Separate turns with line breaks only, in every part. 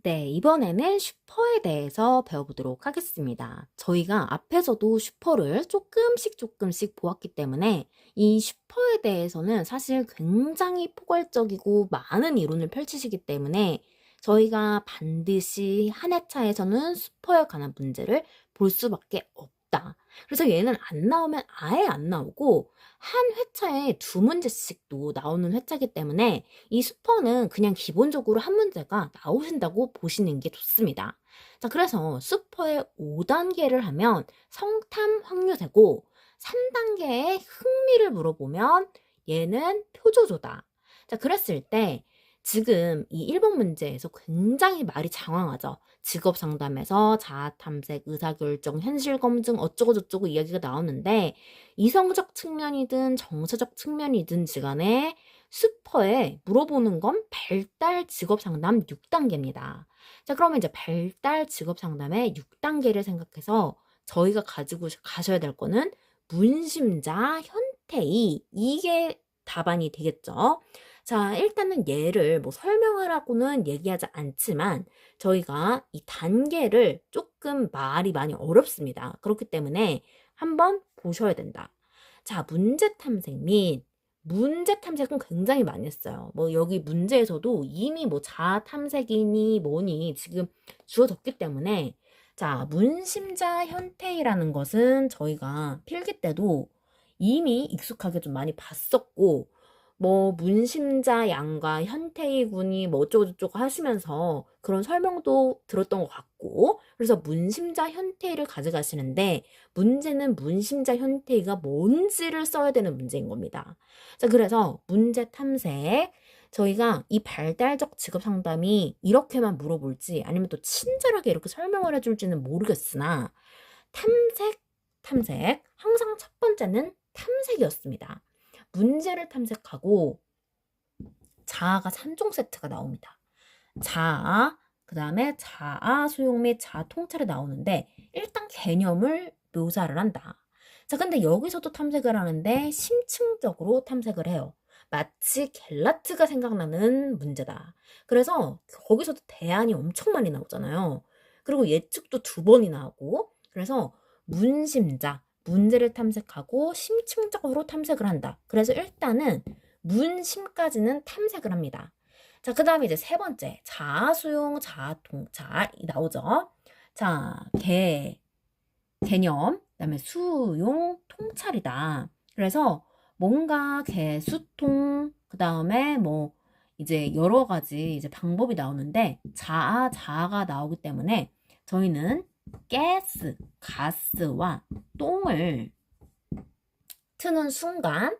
네, 이번에는 슈퍼에 대해서 배워보도록 하겠습니다. 저희가 앞에서도 슈퍼를 조금씩 보았기 때문에 이 슈퍼에 대해서는 사실 굉장히 포괄적이고 많은 이론을 펼치시기 때문에 저희가 반드시 한 회차에서는 슈퍼에 관한 문제를 볼 수밖에 없다. 그래서 얘는 안 나오면 아예 안 나오고 한 회차에 두 문제씩도 나오는 회차이기 때문에 이 슈퍼는 그냥 기본적으로 한 문제가 나오신다고 보시는 게 좋습니다. 자, 그래서 슈퍼의 5단계를 하면 성탐 확률세고 3단계의 흥미를 물어보면 얘는 표조조다. 자, 그랬을 때 지금 이 1번 문제에서 굉장히 말이 장황하죠. 직업 상담에서 자아 탐색, 의사결정, 현실 검증 어쩌고저쩌고 이야기가 나오는데 이성적 측면이든 정서적 측면이든 간에 슈퍼에 물어보는 건 발달 직업 상담 6단계입니다. 자, 그러면 이제 발달 직업 상담의 6단계를 생각해서 저희가 가지고 가셔야 될 거는 문심자, 현태이, 이게 답안이 되겠죠. 자, 일단은 얘를 뭐 설명하라고는 얘기하지 않지만 저희가 이 단계를 조금 말이 많이 어렵습니다. 그렇기 때문에 한번 보셔야 된다. 자, 문제 탐색 및 문제 탐색은 굉장히 많이 했어요. 뭐 여기 문제에서도 이미 뭐 자아 탐색이니 뭐니 지금 주어졌기 때문에 자, 문심자 현태이라는 것은 저희가 필기 때도 이미 익숙하게 좀 많이 봤었고 뭐 문심자 양과 현태이 군이 뭐 어쩌고저쩌고 하시면서 그런 설명도 들었던 것 같고 그래서 문심자 현태이를 가져가시는데 문제는 문심자 현태이가 뭔지를 써야 되는 문제인 겁니다. 자, 그래서 문제 탐색 저희가 이 발달적 직업 상담이 이렇게만 물어볼지 아니면 또 친절하게 이렇게 설명을 해줄지는 모르겠으나 탐색 항상 첫 번째는 탐색이었습니다. 문제를 탐색하고 자아가 3종 세트가 나옵니다. 자아, 그 다음에 자아 수용 및 자아 통찰이 나오는데 일단 개념을 묘사를 한다. 자, 근데 여기서도 탐색을 하는데 심층적으로 탐색을 해요. 마치 겔라트가 생각나는 문제다. 그래서 거기서도 대안이 엄청 많이 나오잖아요. 그리고 예측도 2번이 나오고 그래서 문심자, 문제를 탐색하고 심층적으로 탐색을 한다. 그래서 일단은 문심까지는 탐색을 합니다. 자, 그 다음에 이제 세 번째, 자아 수용, 자아 통찰이 나오죠. 자, 개념, 그 다음에 수용, 통찰이다. 그래서 뭔가 수통, 그 다음에 뭐 이제 여러 가지 이제 방법이 나오는데 자아가 나오기 때문에 저희는 가스와 똥을 트는 순간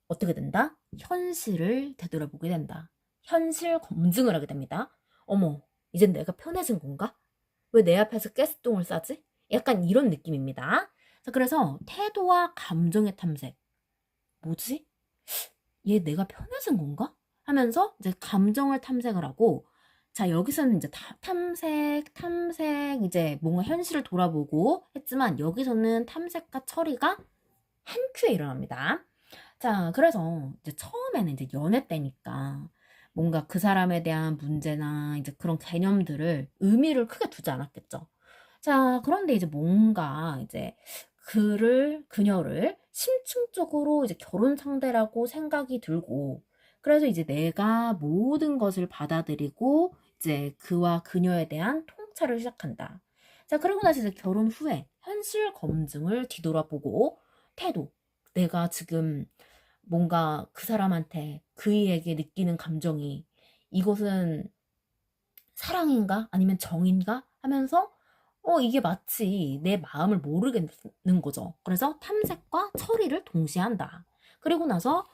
어떻게 된다? 현실을 되돌아보게 된다. 현실 검증을 하게 됩니다. 어머, 이젠 내가 편해진 건가? 왜 내 앞에서 가스똥을 싸지? 약간 이런 느낌입니다. 자, 그래서 태도와 감정의 탐색. 뭐지? 얘 내가 편해진 건가? 하면서 이제 감정을 탐색을 하고 자, 여기서는 이제 탐색, 이제 뭔가 현실을 돌아보고 했지만 여기서는 탐색과 처리가 한 큐에 일어납니다. 자, 그래서 이제 처음에는 이제 연애 때니까 뭔가 그 사람에 대한 문제나 이제 그런 개념들을 의미를 크게 두지 않았겠죠. 자, 그런데 이제 뭔가 이제 그녀를 심층적으로 이제 결혼 상대라고 생각이 들고 그래서 이제 내가 모든 것을 받아들이고 이제 그와 그녀에 대한 통찰을 시작한다. 자, 그러고 나서 이제 결혼 후에 현실 검증을 뒤돌아보고 태도, 내가 지금 뭔가 그 사람한테 그이에게 느끼는 감정이 이것은 사랑인가? 아니면 정인가? 하면서 이게 마치 내 마음을 모르겠는 거죠. 그래서 탐색과 처리를 동시에 한다. 그리고 나서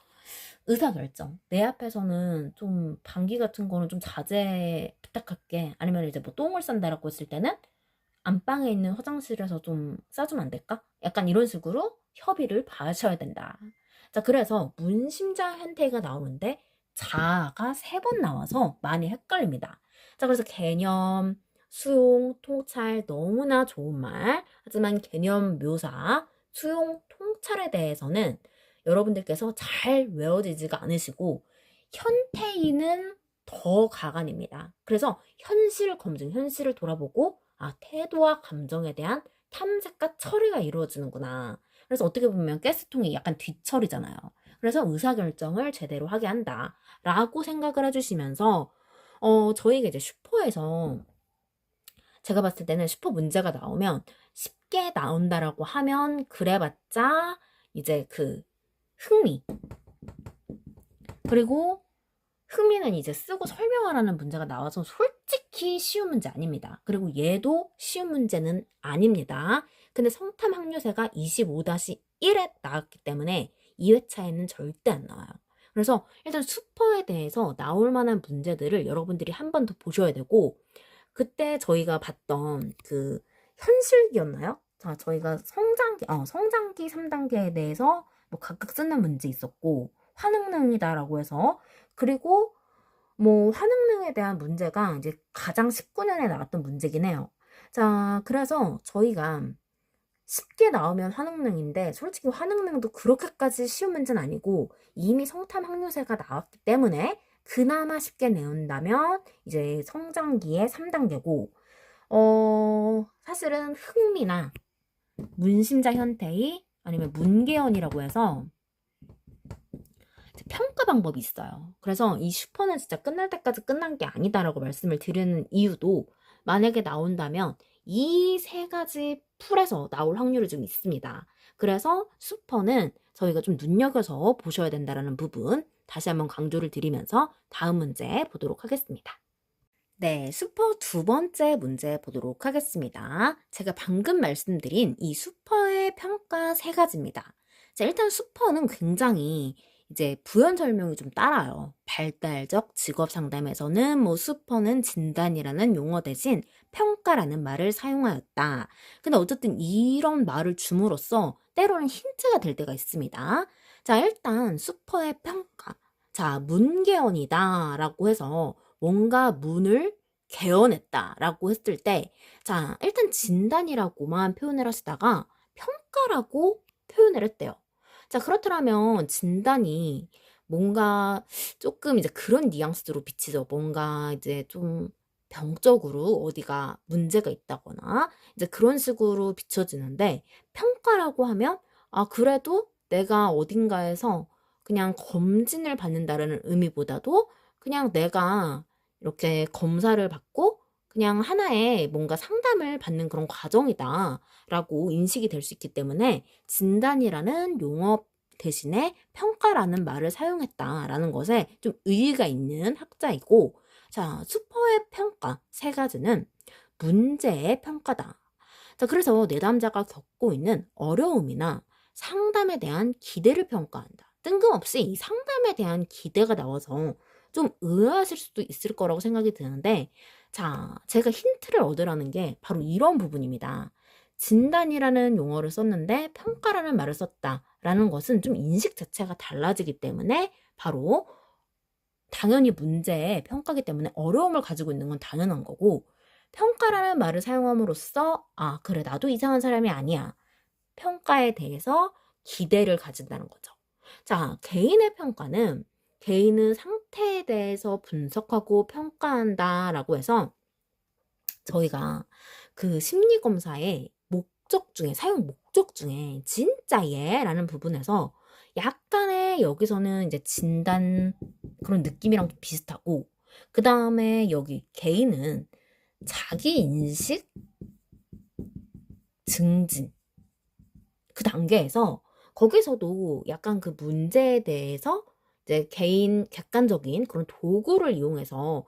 의사결정. 내 앞에서는 좀 방귀 같은 거는 좀 자제 부탁할게. 아니면 이제 뭐 똥을 싼다라고 했을 때는 안방에 있는 화장실에서 좀 싸주면 안 될까? 약간 이런 식으로 협의를 봐셔야 된다. 자, 그래서 문심자 현태가 나오는데 자아가 3번 나와서 많이 헷갈립니다. 자, 그래서 개념, 수용, 통찰 너무나 좋은 말. 하지만 개념 묘사, 수용, 통찰에 대해서는 여러분들께서 잘 외워지지가 않으시고 현태인은 더 가관입니다. 그래서 현실 검증, 현실을 돌아보고 태도와 감정에 대한 탐색과 처리가 이루어지는구나. 그래서 어떻게 보면 가스통이 약간 뒤처리잖아요. 그래서 의사결정을 제대로 하게 한다라고 생각을 해주시면서 저희가 이제 슈퍼에서 제가 봤을 때는 슈퍼 문제가 나오면 쉽게 나온다라고 하면 그래봤자 이제 그 흥미, 그리고 흥미는 이제 쓰고 설명하라는 문제가 나와서 솔직히 쉬운 문제 아닙니다. 그리고 얘도 쉬운 문제는 아닙니다. 근데 성탐 확률세가 25-1에 나왔기 때문에 2회차에는 절대 안 나와요. 그래서 일단 슈퍼에 대해서 나올 만한 문제들을 여러분들이 한 번 더 보셔야 되고, 그때 저희가 봤던 그 현실기였나요? 자, 저희가 성장기 3단계에 대해서 뭐 각각 쓰는 문제 있었고, 화능능이다라고 해서, 그리고 뭐 화능능에 대한 문제가 이제 가장 19년에 나왔던 문제긴 해요. 자, 그래서 저희가 쉽게 나오면 화능능인데 솔직히 화능능도 그렇게까지 쉬운 문제는 아니고 이미 성탐 확률세가 나왔기 때문에 그나마 쉽게 내온다면 이제 성장기의 3단계고 사실은 흥미나 문심자 현태의 아니면 문계연이라고 해서 평가 방법이 있어요. 그래서 이 슈퍼는 진짜 끝날 때까지 끝난 게 아니다라고 말씀을 드리는 이유도 만약에 나온다면 이 세 가지 풀에서 나올 확률이 좀 있습니다. 그래서 슈퍼는 저희가 좀 눈여겨서 보셔야 된다는 부분 다시 한번 강조를 드리면서 다음 문제 보도록 하겠습니다. 네, 슈퍼 두 번째 문제 보도록 하겠습니다. 제가 방금 말씀드린 이 슈퍼의 평가 세 가지입니다. 자, 일단 슈퍼는 굉장히 이제 부연 설명이 좀 따라요. 발달적 직업 상담에서는 뭐 슈퍼는 진단이라는 용어 대신 평가라는 말을 사용하였다. 근데 어쨌든 이런 말을 줌으로써 때로는 힌트가 될 때가 있습니다. 자, 일단 슈퍼의 평가. 자, 문개원이다 라고 해서 뭔가 문을 개헌했다라고 했을 때, 자, 일단 진단이라고만 표현을 하시다가 평가라고 표현을 했대요. 자, 그렇더라면 진단이 뭔가 조금 이제 그런 뉘앙스로 비치죠. 뭔가 이제 좀 병적으로 어디가 문제가 있다거나 이제 그런 식으로 비춰지는데 평가라고 하면 그래도 내가 어딘가에서 그냥 검진을 받는다라는 의미보다도 그냥 내가 이렇게 검사를 받고 그냥 하나의 뭔가 상담을 받는 그런 과정이다 라고 인식이 될 수 있기 때문에 진단이라는 용어 대신에 평가라는 말을 사용했다라는 것에 좀 의의가 있는 학자이고, 자, 슈퍼의 평가 세 가지는 문제의 평가다. 자, 그래서 내담자가 겪고 있는 어려움이나 상담에 대한 기대를 평가한다. 뜬금없이 이 상담에 대한 기대가 나와서 좀 의아하실 수도 있을 거라고 생각이 드는데, 자, 제가 힌트를 얻으라는 게 바로 이런 부분입니다. 진단이라는 용어를 썼는데 평가라는 말을 썼다라는 것은 좀 인식 자체가 달라지기 때문에 바로 당연히 문제의 평가기 때문에 어려움을 가지고 있는 건 당연한 거고, 평가라는 말을 사용함으로써 그래, 나도 이상한 사람이 아니야. 평가에 대해서 기대를 가진다는 거죠. 자, 개인의 평가는 개인의 상태에 대해서 분석하고 평가한다라고 해서 저희가 그 심리검사의 목적 중에, 사용 목적 중에 진짜 얘라는 부분에서 약간의 여기서는 이제 진단 그런 느낌이랑 좀 비슷하고, 그 다음에 여기 개인은 자기 인식 증진 그 단계에서 거기서도 약간 그 문제에 대해서 이제 개인 객관적인 그런 도구를 이용해서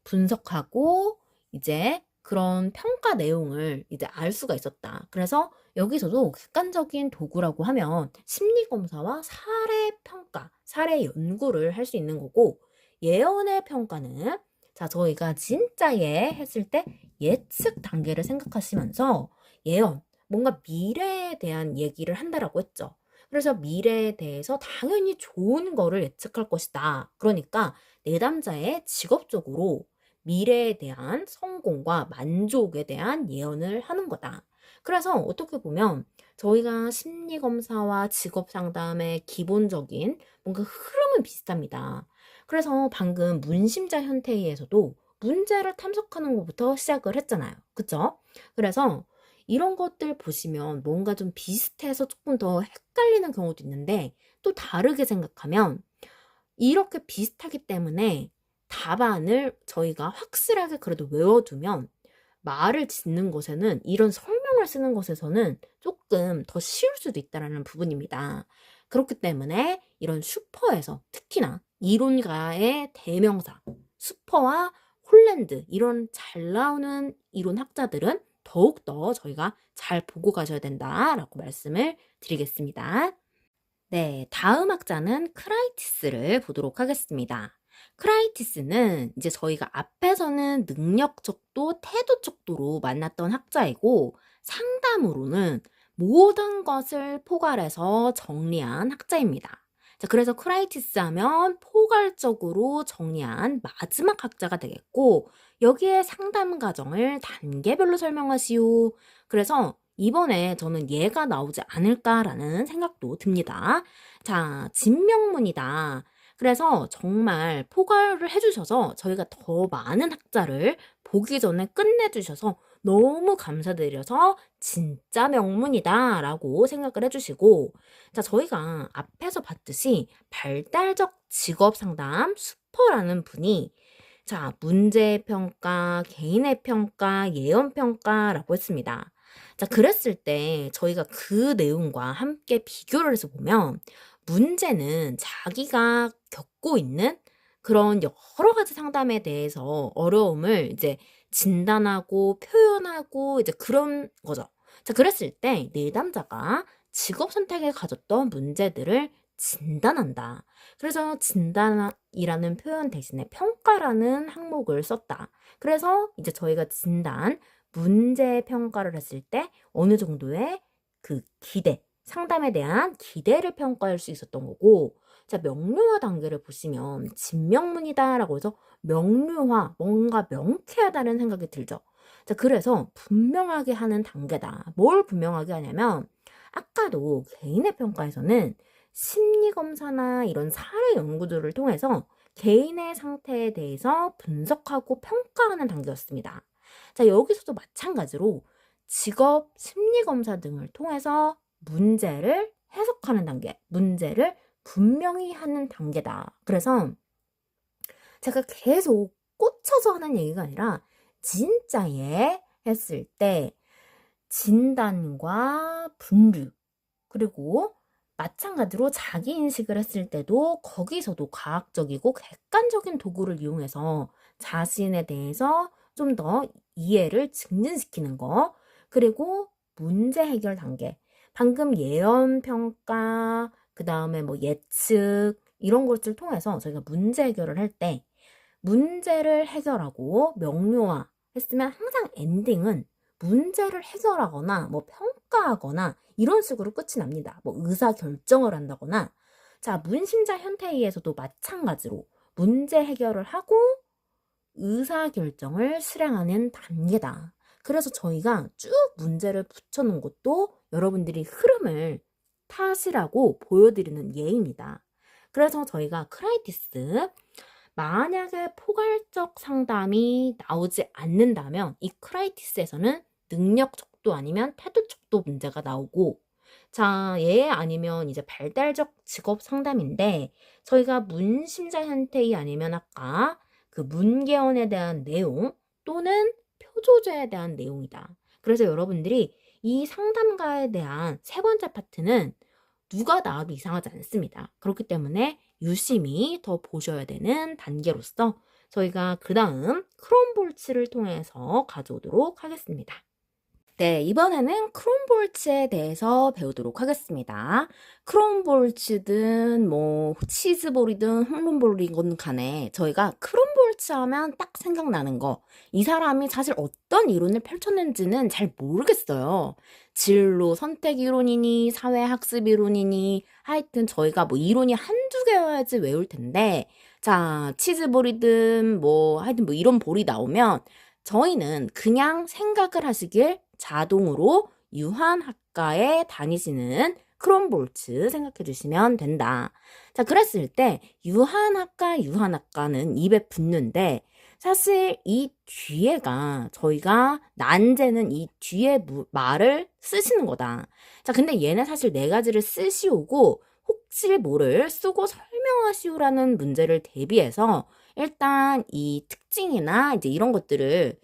분석하고 이제 그런 평가 내용을 이제 알 수가 있었다. 그래서 여기서도 객관적인 도구라고 하면 심리검사와 사례 평가, 사례 연구를 할 수 있는 거고, 예언의 평가는 자, 저희가 진짜 했을 때 예측 단계를 생각하시면서 예언, 뭔가 미래에 대한 얘기를 한다라고 했죠. 그래서 미래에 대해서 당연히 좋은 거를 예측할 것이다. 그러니까 내담자의 직업적으로 미래에 대한 성공과 만족에 대한 예언을 하는 거다. 그래서 어떻게 보면 저희가 심리검사와 직업상담의 기본적인 뭔가 흐름은 비슷합니다. 그래서 방금 문심자 현태의에서도 문제를 탐색하는 것부터 시작을 했잖아요. 그쵸? 그래서 이런 것들 보시면 뭔가 좀 비슷해서 조금 더 헷갈리는 경우도 있는데 또 다르게 생각하면 이렇게 비슷하기 때문에 답안을 저희가 확실하게 그래도 외워두면 말을 짓는 것에는 이런 설명을 쓰는 것에서는 조금 더 쉬울 수도 있다라는 부분입니다. 그렇기 때문에 이런 슈퍼에서 특히나 이론가의 대명사 슈퍼와 홀랜드 이런 잘 나오는 이론학자들은 더욱더 저희가 잘 보고 가셔야 된다라고 말씀을 드리겠습니다. 네, 다음 학자는 크라이티스를 보도록 하겠습니다. 크라이티스는 이제 저희가 앞에서는 능력적도, 태도적도로 만났던 학자이고 상담으로는 모든 것을 포괄해서 정리한 학자입니다. 자, 그래서 크라이티스 하면 포괄적으로 정리한 마지막 학자가 되겠고 여기에 상담 과정을 단계별로 설명하시오. 그래서 이번에 저는 얘가 나오지 않을까라는 생각도 듭니다. 자, 진명문이다. 그래서 정말 포괄을 해주셔서 저희가 더 많은 학자를 보기 전에 끝내주셔서 너무 감사드려서 진짜 명문이다 라고 생각을 해주시고 자, 저희가 앞에서 봤듯이 발달적 직업상담 슈퍼라는 분이 자, 문제평가, 개인의 평가, 예언평가라고 했습니다. 자, 그랬을 때 저희가 그 내용과 함께 비교를 해서 보면 문제는 자기가 겪고 있는 그런 여러 가지 상담에 대해서 어려움을 이제 진단하고 표현하고 이제 그런 거죠. 자, 그랬을 때 내담자가 직업 선택에 가졌던 문제들을 진단한다. 그래서 진단이라는 표현 대신에 평가라는 항목을 썼다. 그래서 이제 저희가 진단, 문제 평가를 했을 때 어느 정도의 그 기대, 상담에 대한 기대를 평가할 수 있었던 거고 자, 명료화 단계를 보시면 진명문이다라고 해서 명료화, 뭔가 명쾌하다는 생각이 들죠. 자, 그래서 분명하게 하는 단계다. 뭘 분명하게 하냐면 아까도 개인의 평가에서는 심리검사나 이런 사례 연구들을 통해서 개인의 상태에 대해서 분석하고 평가하는 단계였습니다. 자, 여기서도 마찬가지로 직업 심리검사 등을 통해서 문제를 해석하는 단계, 문제를 분명히 하는 단계다. 그래서 제가 계속 꽂혀서 하는 얘기가 아니라 진짜 했을 때 진단과 분류 그리고 마찬가지로 자기 인식을 했을 때도 거기서도 과학적이고 객관적인 도구를 이용해서 자신에 대해서 좀 더 이해를 증진시키는 거 그리고 문제 해결 단계 방금 예언 평가 그 다음에 뭐 예측 이런 것을 통해서 저희가 문제 해결을 할 때 문제를 해결하고 명료화 했으면 항상 엔딩은 문제를 해결하거나 뭐 평가하거나 이런 식으로 끝이 납니다. 뭐 의사 결정을 한다거나 자 문심자 현태의에서도 마찬가지로 문제 해결을 하고 의사 결정을 실행하는 단계다. 그래서 저희가 쭉 문제를 붙여놓은 것도 여러분들이 흐름을 타시라고 보여드리는 예입니다. 그래서 저희가 크라이티스 만약에 포괄적 상담이 나오지 않는다면 이 크라이티스에서는 능력 척도 아니면 태도 척도 문제가 나오고 자, 얘 아니면 이제 발달적 직업 상담인데 저희가 문심자 현태의 아니면 아까 그 문개원에 대한 내용 또는 표조제에 대한 내용이다. 그래서 여러분들이 이 상담가에 대한 세 번째 파트는 누가 나와도 이상하지 않습니다. 그렇기 때문에 유심히 더 보셔야 되는 단계로서 저희가 그 다음 크롬볼츠를 통해서 가져오도록 하겠습니다. 네, 이번에는 크롬볼츠에 대해서 배우도록 하겠습니다. 크롬볼츠든 뭐 치즈볼이든 홈런볼이건 간에 저희가 크롬볼츠 하면 딱 생각나는 거 이 사람이 사실 어떤 이론을 펼쳤는지는 잘 모르겠어요. 진로 선택 이론이니 사회학습 이론이니 하여튼 저희가 뭐 이론이 한두 개여야지 외울 텐데 자 치즈볼이든 뭐 하여튼 뭐 이런 볼이 나오면 저희는 그냥 생각을 하시길 자동으로 유한학과에 다니시는 크롬볼츠 생각해 주시면 된다. 자, 그랬을 때 유한학과는 입에 붙는데 사실 이 뒤에가 저희가 난제는 이 뒤에 말을 쓰시는 거다. 자, 근데 얘는 사실 네 가지를 쓰시오고 혹시 뭐를 쓰고 설명하시오라는 문제를 대비해서 일단 이 특징이나 이제 이런 것들을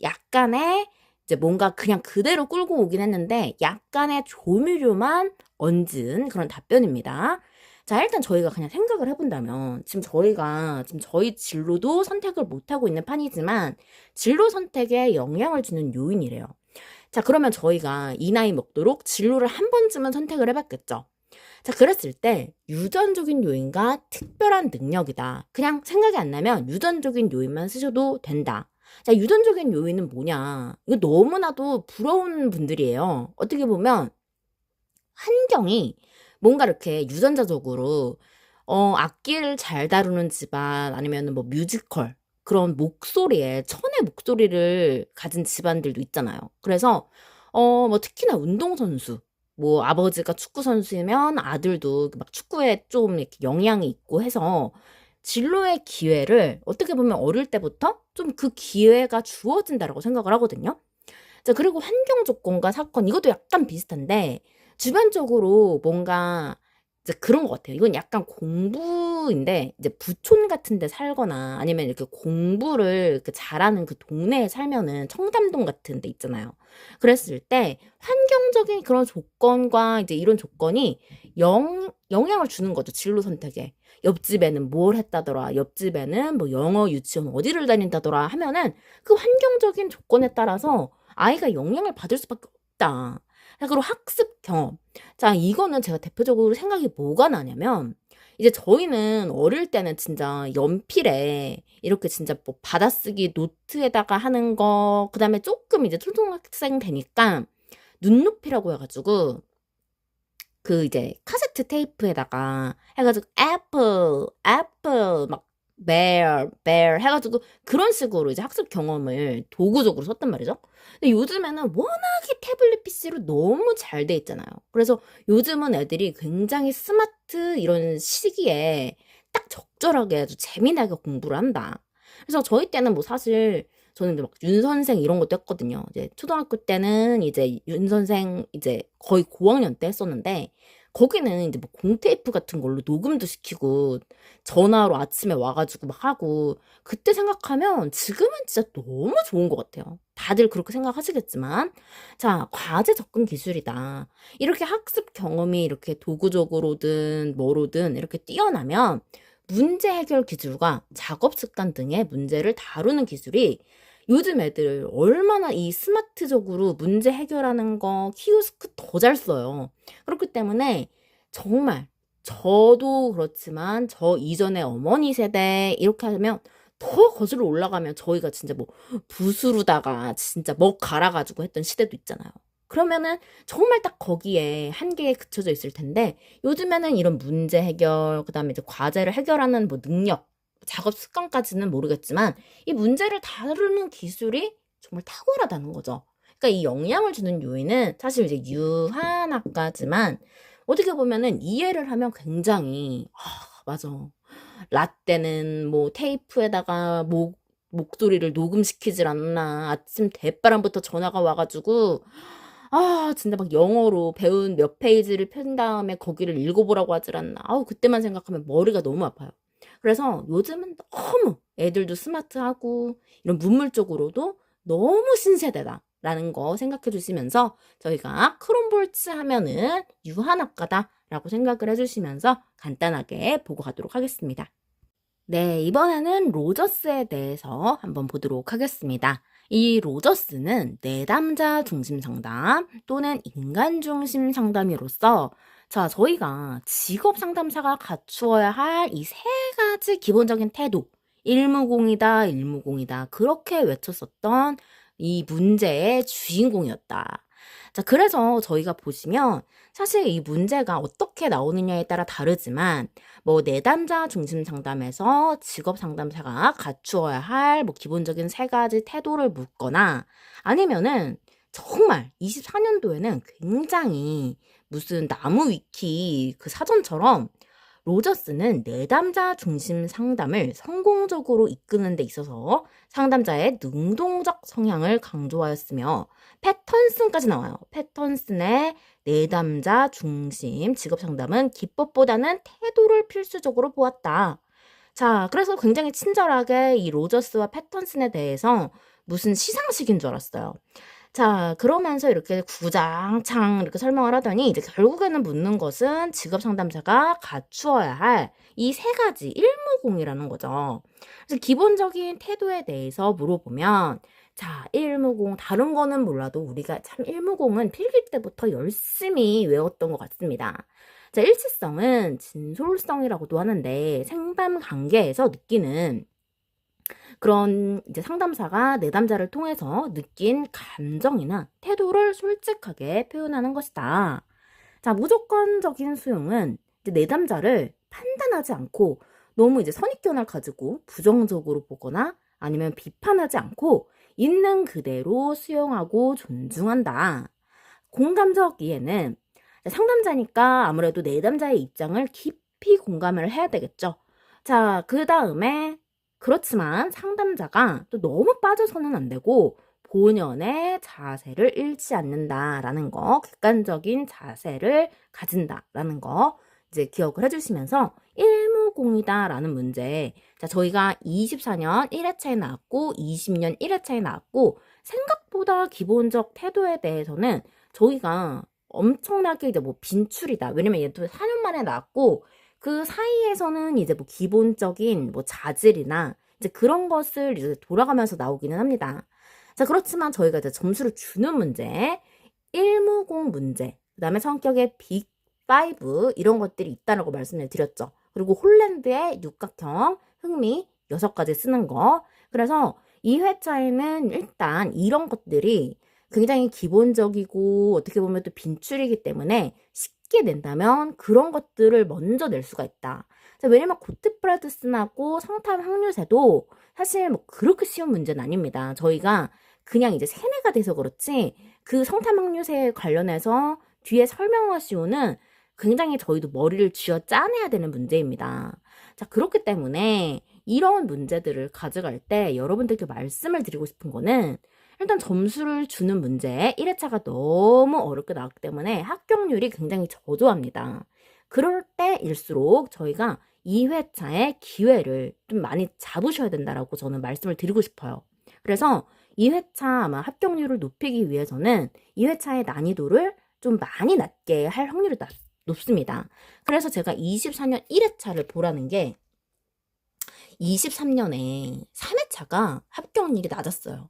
약간의 이제 뭔가 그냥 그대로 끌고 오긴 했는데 약간의 조미료만 얹은 그런 답변입니다. 자, 일단 저희가 그냥 생각을 해본다면 지금 저희 진로도 선택을 못하고 있는 판이지만 진로 선택에 영향을 주는 요인이래요. 자, 그러면 저희가 이 나이 먹도록 진로를 한 번쯤은 선택을 해봤겠죠. 자, 그랬을 때 유전적인 요인과 특별한 능력이다. 그냥 생각이 안 나면 유전적인 요인만 쓰셔도 된다. 자, 유전적인 요인은 뭐냐? 이거 너무나도 부러운 분들이에요. 어떻게 보면 환경이 뭔가 이렇게 유전자적으로 악기를 잘 다루는 집안 아니면 뭐 뮤지컬 그런 목소리에 천의 목소리를 가진 집안들도 있잖아요. 그래서 뭐 특히나 운동선수 뭐 아버지가 축구 선수이면 아들도 막 축구에 좀 이렇게 영향이 있고 해서 진로의 기회를 어떻게 보면 어릴 때부터 좀 그 기회가 주어진다라고 생각을 하거든요. 자, 그리고 환경 조건과 사건 이것도 약간 비슷한데 주변적으로 뭔가 이제 그런 것 같아요. 이건 약간 공부인데 이제 부촌 같은 데 살거나 아니면 이렇게 공부를 이렇게 잘하는 그 동네에 살면은 청담동 같은 데 있잖아요. 그랬을 때 환경적인 그런 조건과 이제 이런 조건이 영향을 주는 거죠. 진로 선택에. 옆집에는 뭘 했다더라. 옆집에는 뭐 영어 유치원 어디를 다닌다더라 하면은 그 환경적인 조건에 따라서 아이가 영향을 받을 수밖에 없다. 자, 그리고 학습 경험. 자, 이거는 제가 대표적으로 생각이 뭐가 나냐면, 이제 저희는 어릴 때는 진짜 연필에 이렇게 진짜 뭐 받아쓰기 노트에다가 하는 거, 그 다음에 조금 이제 초등학생 되니까 눈높이라고 해가지고, 그 이제 카세트 테이프에다가 해가지고 애플 막 bear 해가지고 그런 식으로 이제 학습 경험을 도구적으로 썼단 말이죠. 근데 요즘에는 워낙에 태블릿 PC로 너무 잘 돼 있잖아요. 그래서 요즘은 애들이 굉장히 스마트 이런 시기에 딱 적절하게 아주 재미나게 공부를 한다. 그래서 저희 때는 뭐 사실 저는 막 윤 선생 이런 것도 했거든요. 이제 초등학교 때는 이제 윤 선생 이제 거의 고학년 때 했었는데 거기는 이제 뭐 공테이프 같은 걸로 녹음도 시키고 전화로 아침에 와가지고 막 하고 그때 생각하면 지금은 진짜 너무 좋은 것 같아요. 다들 그렇게 생각하시겠지만 자, 과제 접근 기술이다. 이렇게 학습 경험이 이렇게 도구적으로든 뭐로든 이렇게 뛰어나면 문제 해결 기술과 작업 습관 등의 문제를 다루는 기술이 요즘 애들 얼마나 이 스마트적으로 문제 해결하는 거 키오스크 더 잘 써요. 그렇기 때문에 정말 저도 그렇지만 저 이전의 어머니 세대 이렇게 하면 더 거슬러 올라가면 저희가 진짜 뭐 붓으로다가 진짜 먹 갈아가지고 했던 시대도 있잖아요. 그러면은 정말 딱 거기에 한계에 그쳐져 있을 텐데 요즘에는 이런 문제 해결, 그다음에 이제 과제를 해결하는 뭐 능력, 작업 습관까지는 모르겠지만 이 문제를 다루는 기술이 정말 탁월하다는 거죠. 그러니까 이 영향을 주는 요인은 사실 이제 유한학과지만 어떻게 보면은 이해를 하면 굉장히 맞아. 라떼는 뭐 테이프에다가 목소리를 녹음시키질 않나. 아침 대바람부터 전화가 와가지고 진짜 막 영어로 배운 몇 페이지를 편 다음에 거기를 읽어보라고 하질 않나. 그때만 생각하면 머리가 너무 아파요. 그래서 요즘은 너무 애들도 스마트하고 이런 문물적으로도 너무 신세대다라는 거 생각해 주시면서 저희가 크롬볼츠 하면은 유한학과다라고 생각을 해주시면서 간단하게 보고 가도록 하겠습니다. 네, 이번에는 로저스에 대해서 한번 보도록 하겠습니다. 이 로저스는 내담자 중심 상담 또는 인간 중심 상담이로서 자, 저희가 직업 상담사가 갖추어야 할 이 세 가지 기본적인 태도, 일무공이다, 일무공이다. 그렇게 외쳤었던 이 문제의 주인공이었다. 자, 그래서 저희가 보시면 사실 이 문제가 어떻게 나오느냐에 따라 다르지만 뭐 내담자 중심 상담에서 직업 상담사가 갖추어야 할 뭐 기본적인 세 가지 태도를 묻거나 아니면은 정말 24년도에는 굉장히 무슨 나무 위키 그 사전처럼 로저스는 내담자 중심 상담을 성공적으로 이끄는 데 있어서 상담자의 능동적 성향을 강조하였으며 패턴슨까지 나와요. 패턴슨의 내담자 중심 직업 상담은 기법보다는 태도를 필수적으로 보았다. 자, 그래서 굉장히 친절하게 이 로저스와 패턴슨에 대해서 무슨 시상식인 줄 알았어요. 자, 그러면서 이렇게 구장창 이렇게 설명을 하더니 이제 결국에는 묻는 것은 직업 상담사가 갖추어야 할 이 세 가지 일무공이라는 거죠. 그래서 기본적인 태도에 대해서 물어보면 자, 일무공 다른 거는 몰라도 우리가 참 일무공은 필기 때부터 열심히 외웠던 것 같습니다. 자, 일치성은 진솔성이라고도 하는데 상담 관계에서 느끼는 그런 이제 상담사가 내담자를 통해서 느낀 감정이나 태도를 솔직하게 표현하는 것이다. 자, 무조건적인 수용은 이제 내담자를 판단하지 않고 너무 이제 선입견을 가지고 부정적으로 보거나 아니면 비판하지 않고 있는 그대로 수용하고 존중한다. 공감적 이해는 상담자니까 아무래도 내담자의 입장을 깊이 공감을 해야 되겠죠. 자, 그 다음에 그렇지만 상담자가 또 너무 빠져서는 안 되고 본연의 자세를 잃지 않는다라는 거, 객관적인 자세를 가진다라는 거 이제 기억을 해주시면서 일무공이다라는 문제. 자, 저희가 24년 1회차에 나왔고 20년 1회차에 나왔고 생각보다 기본적 태도에 대해서는 저희가 엄청나게 이제 뭐 빈출이다. 왜냐면 얘도 4년 만에 나왔고 그 사이에서는 이제 뭐 기본적인 뭐 자질이나 이제 그런 것을 이제 돌아가면서 나오기는 합니다. 자, 그렇지만 저희가 이제 점수를 주는 문제, 일무공 문제, 그 다음에 성격의 빅5 이런 것들이 있다라고 말씀을 드렸죠. 그리고 홀랜드의 육각형, 흥미 6가지 쓰는 거. 그래서 2회차에는 일단 이런 것들이 굉장히 기본적이고 어떻게 보면 또 빈출이기 때문에 쉽게 낸다면 그런 것들을 먼저 낼 수가 있다. 자, 왜냐면 고트프라드슨하고 성탐 확률세도 사실 뭐 그렇게 쉬운 문제는 아닙니다. 저희가 그냥 이제 세뇌가 돼서 그렇지 그 성탐 확률세 관련해서 뒤에 설명하시오는 굉장히 저희도 머리를 쥐어 짜내야 되는 문제입니다. 자, 그렇기 때문에 이런 문제들을 가져갈 때 여러분들께 말씀을 드리고 싶은 거는 일단 점수를 주는 문제 1회차가 너무 어렵게 나왔기 때문에 합격률이 굉장히 저조합니다. 그럴 때일수록 저희가 2회차의 기회를 좀 많이 잡으셔야 된다라고 저는 말씀을 드리고 싶어요. 그래서 2회차 아마 합격률을 높이기 위해서는 2회차의 난이도를 좀 많이 낮게 할 확률이 높습니다. 그래서 제가 24년 1회차를 보라는 게 23년에 3회차가 합격률이 낮았어요.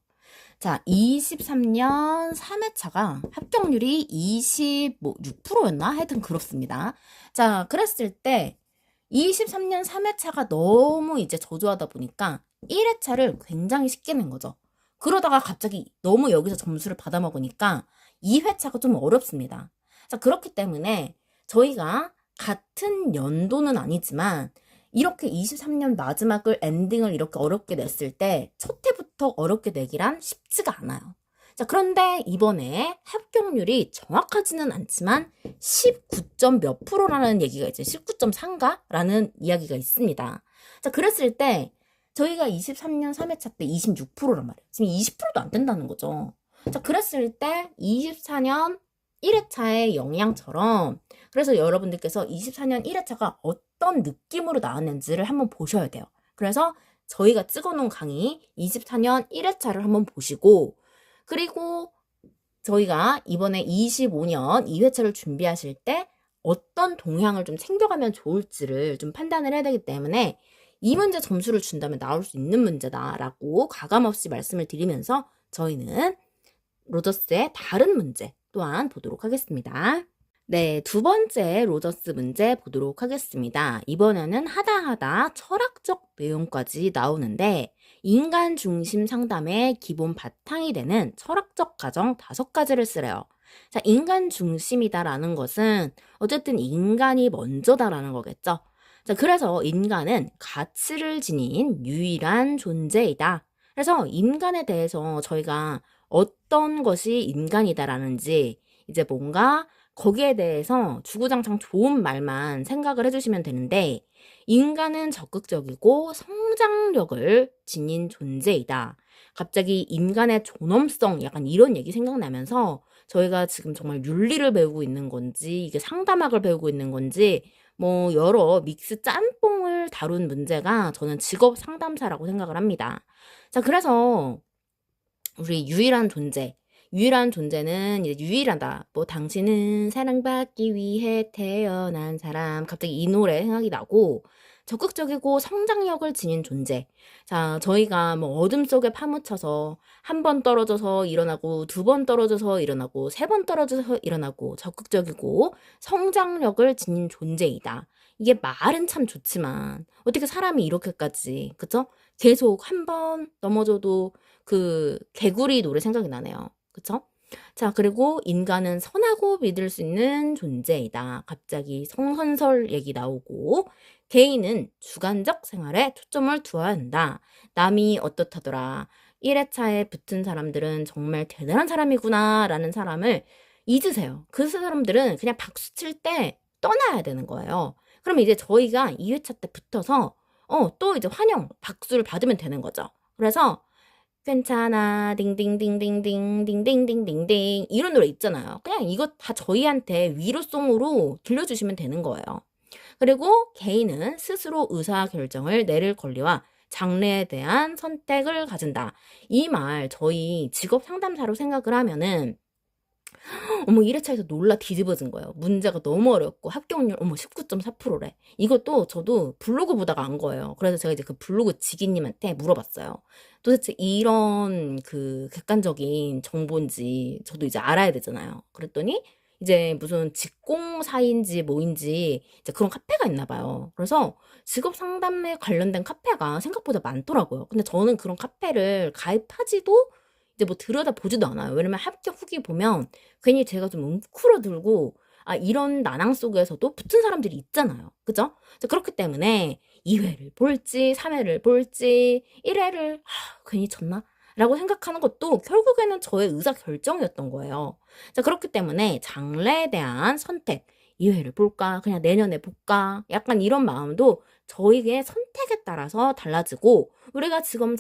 자, 23년 3회차가 합격률이 26%였나? 하여튼 그렇습니다. 자, 그랬을 때 23년 3회차가 너무 이제 저조하다 보니까 1회차를 굉장히 쉽게 낸 거죠. 그러다가 갑자기 너무 여기서 점수를 받아먹으니까 2회차가 좀 어렵습니다. 자, 그렇기 때문에 저희가 같은 연도는 아니지만 이렇게 23년 마지막을 엔딩을 이렇게 어렵게 냈을 때 첫 해부터 어렵게 내기란 쉽지가 않아요. 자, 그런데 이번에 합격률이 정확하지는 않지만 19점 몇 프로라는 얘기가 이제 19.3가? 라는 이야기가 있습니다. 자, 그랬을 때 저희가 23년 3회차 때 26%란 말이에요. 지금 20%도 안 된다는 거죠. 자, 그랬을 때 24년 1회차의 영향처럼 그래서 여러분들께서 24년 1회차가 어떤 느낌으로 나왔는지를 한번 보셔야 돼요. 그래서 저희가 찍어놓은 강의 24년 1회차를 한번 보시고 그리고 저희가 이번에 25년 2회차를 준비하실 때 어떤 동향을 좀 챙겨가면 좋을지를 좀 판단을 해야 되기 때문에 이 문제 점수를 준다면 나올 수 있는 문제다라고 가감없이 말씀을 드리면서 저희는 로저스의 다른 문제 또한 보도록 하겠습니다. 네, 두 번째 로저스 문제 보도록 하겠습니다. 이번에는 하다 철학적 내용까지 나오는데 인간 중심 상담의 기본 바탕이 되는 철학적 가정 5가지를 쓰래요. 자, 인간 중심이다라는 것은 어쨌든 인간이 먼저다라는 거겠죠. 자, 그래서 인간은 가치를 지닌 유일한 존재이다. 그래서 인간에 대해서 저희가 어떤 것이 인간이다라는지 이제 뭔가 거기에 대해서 주구장창 좋은 말만 생각을 해주시면 되는데, 인간은 적극적이고 성장력을 지닌 존재이다. 갑자기 인간의 존엄성, 약간 이런 얘기 생각나면서 저희가 지금 정말 윤리를 배우고 있는 건지, 이게 상담학을 배우고 있는 건지, 뭐 여러 믹스 짬뽕을 다룬 문제가 저는 직업 상담사라고 생각을 합니다. 자, 그래서 우리 유일한 존재는 이제 유일하다. 뭐 당신은 사랑받기 위해 태어난 사람. 갑자기 이 노래 생각이 나고, 적극적이고 성장력을 지닌 존재. 자, 저희가 뭐 어둠 속에 파묻혀서 한 번 떨어져서 일어나고, 두 번 떨어져서 일어나고, 세 번 떨어져서 일어나고, 적극적이고 성장력을 지닌 존재이다. 이게 말은 참 좋지만 어떻게 사람이 이렇게까지, 그쵸? 계속 한 번 넘어져도 그 개구리 노래 생각이 나네요. 그쵸? 자, 그리고 인간은 선하고 믿을 수 있는 존재이다. 갑자기 성선설 얘기 나오고, 개인은 주관적 생활에 초점을 두어야 한다. 남이 어떻다더라. 1회차에 붙은 사람들은 정말 대단한 사람이구나 라는 사람을 잊으세요. 그 사람들은 그냥 박수 칠 때 떠나야 되는 거예요. 그러면 이제 저희가 2회차 때 붙어서 또 이제 환영, 박수를 받으면 되는 거죠. 그래서 괜찮아, 딩딩딩딩딩, 딩딩딩딩딩, 이런 노래 있잖아요. 그냥 이거 다 저희한테 위로송으로 들려주시면 되는 거예요. 그리고 개인은 스스로 의사결정을 내릴 권리와 장래에 대한 선택을 가진다. 이 말 저희 직업 상담사로 생각을 하면은 어머 1회차에서 놀라 뒤집어진 거예요. 문제가 너무 어렵고 합격률 어머 19.4%래. 이것도 저도 블로그 보다가 안 거예요. 그래서 제가 이제 그 블로그 지기님한테 물어봤어요. 도대체 이런 그 객관적인 정보인지 저도 이제 알아야 되잖아요. 그랬더니 이제 무슨 직공사인지 뭐인지 이제 그런 카페가 있나 봐요. 그래서 직업 상담에 관련된 카페가 생각보다 많더라고요. 근데 저는 그런 카페를 가입하지도 이제 뭐 들여다 보지도 않아요. 왜냐면 합격 후기 보면 괜히 제가 좀 웅크러들고, 아, 이런 난항 속에서도 붙은 사람들이 있잖아요. 그죠? 그렇기 때문에 2회를 볼지, 3회를 볼지, 1회를, 괜히 졌나? 라고 생각하는 것도 결국에는 저의 의사 결정이었던 거예요. 자, 그렇기 때문에 장래에 대한 선택, 2회를 볼까? 그냥 내년에 볼까? 약간 이런 마음도 저희의 선택에 따라서 달라지고, 우리가 지금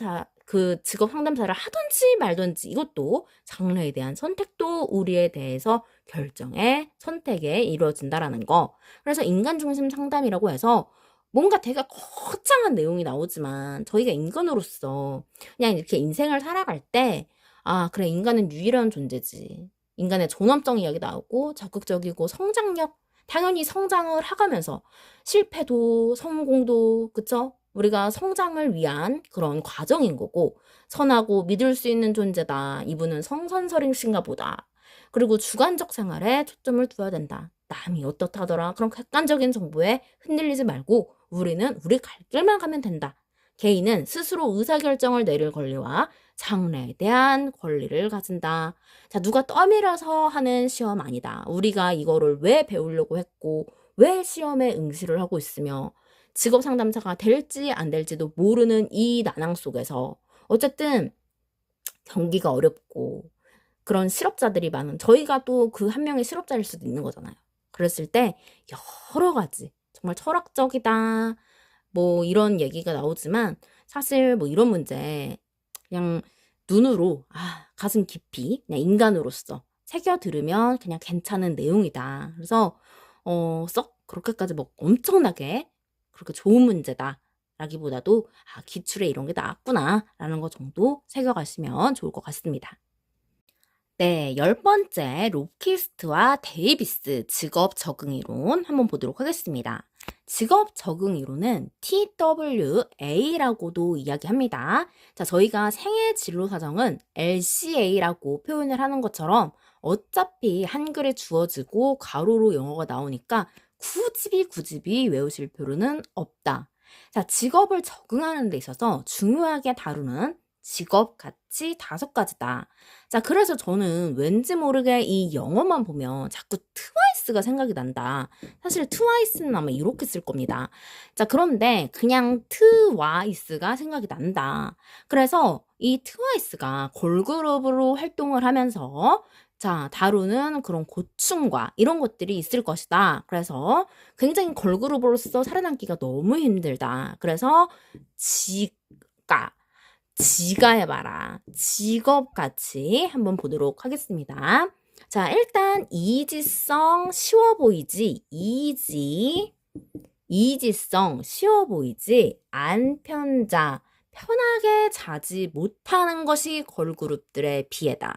그 직업 상담사를 하든지 말든지 이것도 장래에 대한 선택도 우리에 대해서 결정에 선택에 이루어진다라는 거. 그래서 인간 중심 상담이라고 해서 뭔가 되게 거창한 내용이 나오지만 저희가 인간으로서 그냥 이렇게 인생을 살아갈 때, 아, 그래, 인간은 유일한 존재지. 인간의 존엄성 이야기 나오고 적극적이고 성장력, 당연히 성장을 하가면서 실패도 성공도, 그쵸? 우리가 성장을 위한 그런 과정인 거고, 선하고 믿을 수 있는 존재다. 이분은 성선설이신가 보다. 그리고 주관적 생활에 초점을 두어야 된다. 남이 어떻다더라. 그런 객관적인 정보에 흔들리지 말고 우리는 우리 갈 길만 가면 된다. 개인은 스스로 의사결정을 내릴 권리와 장래에 대한 권리를 가진다. 자, 누가 떠밀어서 하는 시험 아니다. 우리가 이거를 왜 배우려고 했고 왜 시험에 응시를 하고 있으며 직업 상담사가 될지 안 될지도 모르는 이 난항 속에서 어쨌든 경기가 어렵고 그런 실업자들이 많은, 저희가 또 그 한 명의 실업자일 수도 있는 거잖아요. 그랬을 때 여러 가지 정말 철학적이다 뭐 이런 얘기가 나오지만 사실 뭐 이런 문제 그냥 눈으로 가슴 깊이 그냥 인간으로서 새겨 들으면 그냥 괜찮은 내용이다. 그래서 썩 그렇게까지 뭐 엄청나게 그렇게 좋은 문제다 라기보다도 기출에 이런 게 나왔구나 라는 거 정도 새겨가시면 좋을 것 같습니다. 네, 10번째 로키스트와 데이비스 직업 적응 이론 한번 보도록 하겠습니다. 직업 적응 이론은 TWA라고도 이야기합니다. 자, 저희가 생애 진로 사정은 LCA라고 표현을 하는 것처럼 어차피 한글에 주어지고 가로로 영어가 나오니까 굳이 외우실 필요는 없다. 자, 직업을 적응하는 데 있어서 중요하게 다루는 직업, 가치 5가지다. 자, 그래서 저는 왠지 모르게 이 영어만 보면 자꾸 트와이스가 생각이 난다. 사실 트와이스는 아마 이렇게 쓸 겁니다. 자, 그런데 그냥 트와이스가 생각이 난다. 그래서 이 트와이스가 걸그룹으로 활동을 하면서 자, 다루는 그런 고충과 이런 것들이 있을 것이다. 그래서 굉장히 걸그룹으로서 살아남기가 너무 힘들다. 그래서 지가 해봐라. 직업 가치 한번 보도록 하겠습니다. 자, 일단 이지성 쉬워 보이지? 이지성 쉬워 보이지? 안편자 편하게 자지 못하는 것이 걸그룹들의 비애다.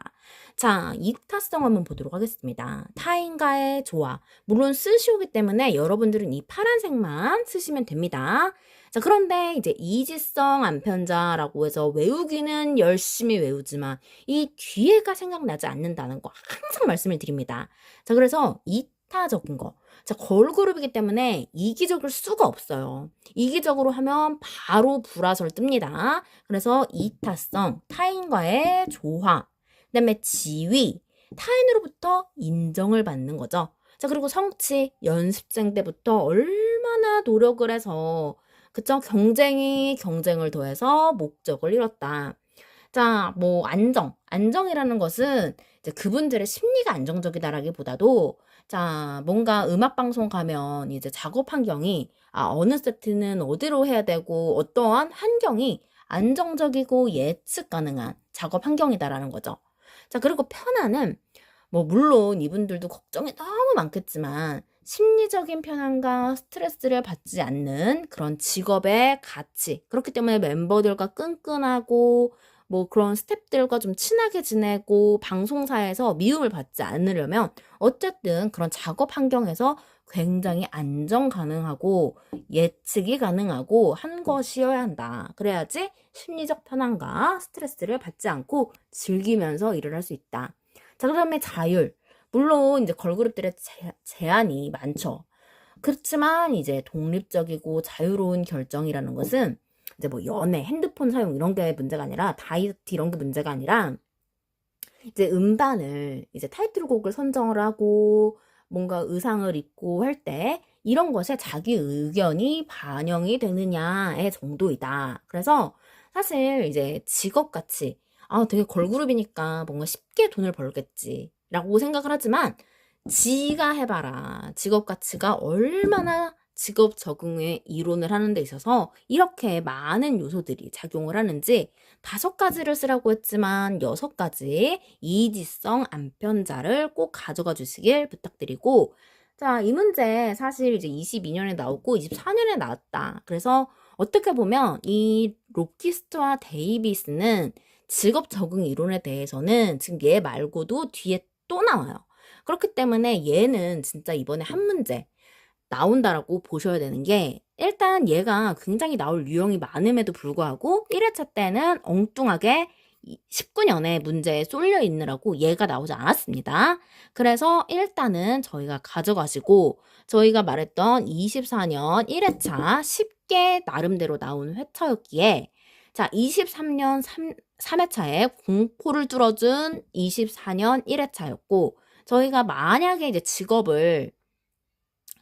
자, 이타성 한번 보도록 하겠습니다. 타인과의 조화. 물론 쓰시오기 때문에 여러분들은 이 파란색만 쓰시면 됩니다. 자, 그런데 이제 이지성 안편자라고 해서 외우기는 열심히 외우지만 이 뒤에가 생각나지 않는다는 거 항상 말씀을 드립니다. 자, 그래서 이타적인 거. 자, 걸그룹이기 때문에 이기적일 수가 없어요. 이기적으로 하면 바로 불화설 뜹니다. 그래서 이타성, 타인과의 조화. 그 다음에 지위, 타인으로부터 인정을 받는 거죠. 자, 그리고 성취, 연습생 때부터 얼마나 노력을 해서 그쵸? 경쟁을 더해서 목적을 이뤘다. 자, 뭐 안정이라는 것은 이제 그분들의 심리가 안정적이다라기보다도 자, 뭔가 음악 방송 가면 이제 작업 환경이 어느 세트는 어디로 해야 되고 어떠한 환경이 안정적이고 예측 가능한 작업 환경이다라는 거죠. 자, 그리고 편안은 뭐 물론 이분들도 걱정이 너무 많겠지만 심리적인 편안과 스트레스를 받지 않는 그런 직업의 가치. 그렇기 때문에 멤버들과 끈끈하고 뭐 그런 스태프들과 좀 친하게 지내고 방송사에서 미움을 받지 않으려면 어쨌든 그런 작업 환경에서 굉장히 안정 가능하고 예측이 가능하고 한 것이어야 한다. 그래야지 심리적 편안과 스트레스를 받지 않고 즐기면서 일을 할 수 있다. 자, 그 다음에 자율. 물론 이제 걸그룹들의 제한이 많죠. 그렇지만 이제 독립적이고 자유로운 결정이라는 것은 이제 뭐 연애, 핸드폰 사용 이런 게 문제가 아니라 다이어트 이런 게 문제가 아니라 이제 음반을 이제 타이틀곡을 선정을 하고 뭔가 의상을 입고 할 때 이런 것에 자기 의견이 반영이 되느냐의 정도이다. 그래서 사실 이제 직업 가치 되게 걸그룹이니까 뭔가 쉽게 돈을 벌겠지 라고 생각을 하지만 지가 해봐라. 직업 가치가 얼마나 직업 적응의 이론을 하는 데 있어서 이렇게 많은 요소들이 작용을 하는지 5가지를 쓰라고 했지만 6가지 이지성 안편자를 꼭 가져가 주시길 부탁드리고 자, 이 문제 사실 이제 22년에 나오고 24년에 나왔다. 그래서 어떻게 보면 이 로키스트와 데이비스는 직업 적응 이론에 대해서는 지금 얘 말고도 뒤에 또 나와요. 그렇기 때문에 얘는 진짜 이번에 한 문제 나온다라고 보셔야 되는 게 일단 얘가 굉장히 나올 유형이 많음에도 불구하고 1회차 때는 엉뚱하게 19년에 문제에 쏠려 있느라고 얘가 나오지 않았습니다. 그래서 일단은 저희가 가져가시고 저희가 말했던 24년 1회차 쉽게 나름대로 나온 회차였기에 자, 23년 3회차에 공포를 뚫어준 24년 1회차였고 저희가 만약에 이제 직업을